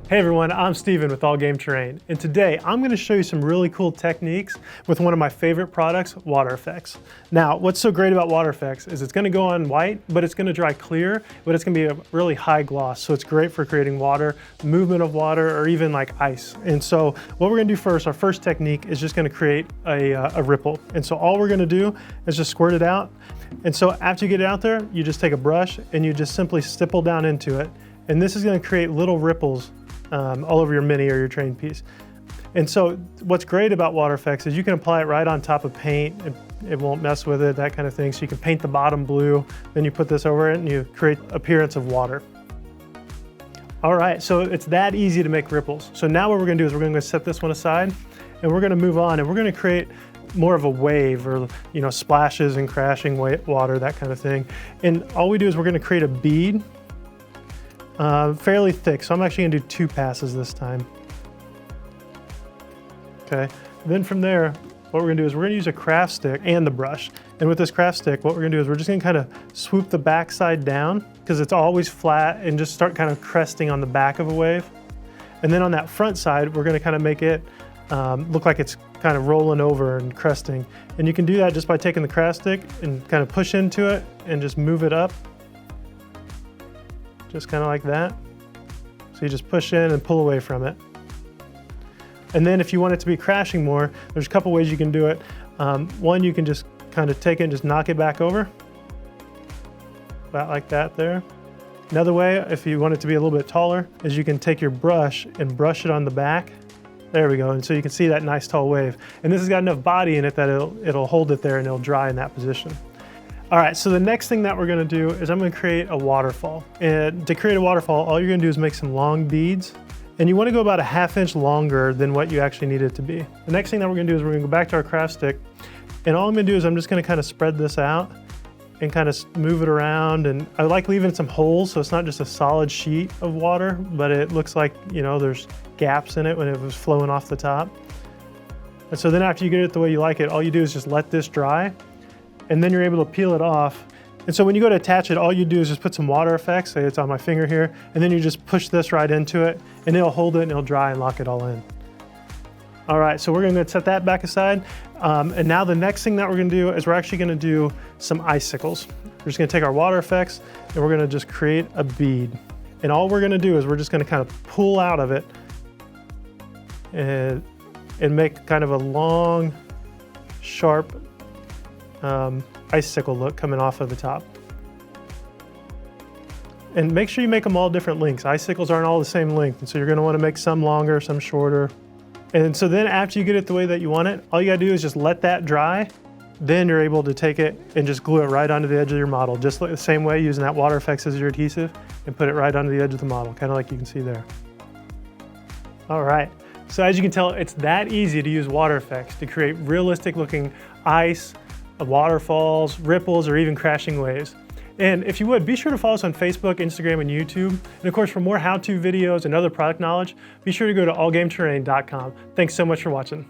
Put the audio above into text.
Hey everyone, I'm Steven with All Game Terrain, and today I'm going to show you some really cool techniques with one of my favorite products, Water Effects. Now, what's so great about Water Effects is it's going to go on white, but it's going to dry clear, but it's going to be a really high gloss, so it's great for creating water, movement of water, or even like ice. And so what we're going to do first, our first technique is just going to create a ripple. And so all we're going to do is just squirt it out. And so after you get it out there, you just take a brush and you just simply stipple down into it. And this is going to create little ripples all over your mini or your terrain piece. And so what's great about Water Effects is you can apply it right on top of paint. It won't mess with it, that kind of thing. So you can paint the bottom blue, then you put this over it and you create appearance of water. All right, so it's that easy to make ripples. So now what we're gonna do is we're gonna set this one aside and we're gonna move on and we're gonna create more of a wave or splashes and crashing water, that kind of thing. And all we do is we're gonna create a bead fairly thick, so I'm actually gonna do 2 passes this time. Okay, then from there, what we're gonna do is we're gonna use a craft stick and the brush. And with this craft stick, what we're gonna do is we're just gonna kind of swoop the back side down because it's always flat and just start kind of cresting on the back of a wave. And then on that front side, we're gonna kind of make it look like it's kind of rolling over and cresting. And you can do that just by taking the craft stick and kind of push into it and just move it up. Just kind of like that. So you just push in and pull away from it. And then if you want it to be crashing more, there's a couple ways you can do it. One, you can just kind of take it and just knock it back over. About like that there. Another way, if you want it to be a little bit taller, is you can take your brush and brush it on the back. There we go, and so you can see that nice tall wave. And this has got enough body in it that it'll hold it there and it'll dry in that position. All right, so the next thing that we're gonna do is I'm gonna create a waterfall. And to create a waterfall, all you're gonna do is make some long beads. And you wanna go about a 1/2 inch longer than what you actually need it to be. The next thing that we're gonna do is we're gonna go back to our craft stick. And all I'm gonna do is I'm just gonna kind of spread this out and kind of move it around. And I like leaving some holes so it's not just a solid sheet of water, but it looks like, there's gaps in it when it was flowing off the top. And so then after you get it the way you like it, all you do is just let this dry. And then you're able to peel it off. And so when you go to attach it, all you do is just put some Water Effects, say it's on my finger here, and then you just push this right into it, and it'll hold it and it'll dry and lock it all in. All right, so we're gonna set that back aside. And now the next thing that we're gonna do is we're actually gonna do some icicles. We're just gonna take our Water Effects and we're gonna just create a bead. And all we're gonna do is we're just gonna kind of pull out of it and make kind of a long, sharp, icicle look coming off of the top. And make sure you make them all different lengths. Icicles aren't all the same length, and so you're gonna wanna make some longer, some shorter. And so then after you get it the way that you want it, all you gotta do is just let that dry. Then you're able to take it and just glue it right onto the edge of your model, just like the same way, using that Water Effects as your adhesive, and put it right onto the edge of the model, kind of like you can see there. All right, so as you can tell, it's that easy to use Water Effects to create realistic looking ice, waterfalls, ripples, or even crashing waves. And if you would, be sure to follow us on Facebook, Instagram, and YouTube. And of course, for more how-to videos and other product knowledge, be sure to go to allgameterrain.com. Thanks so much for watching.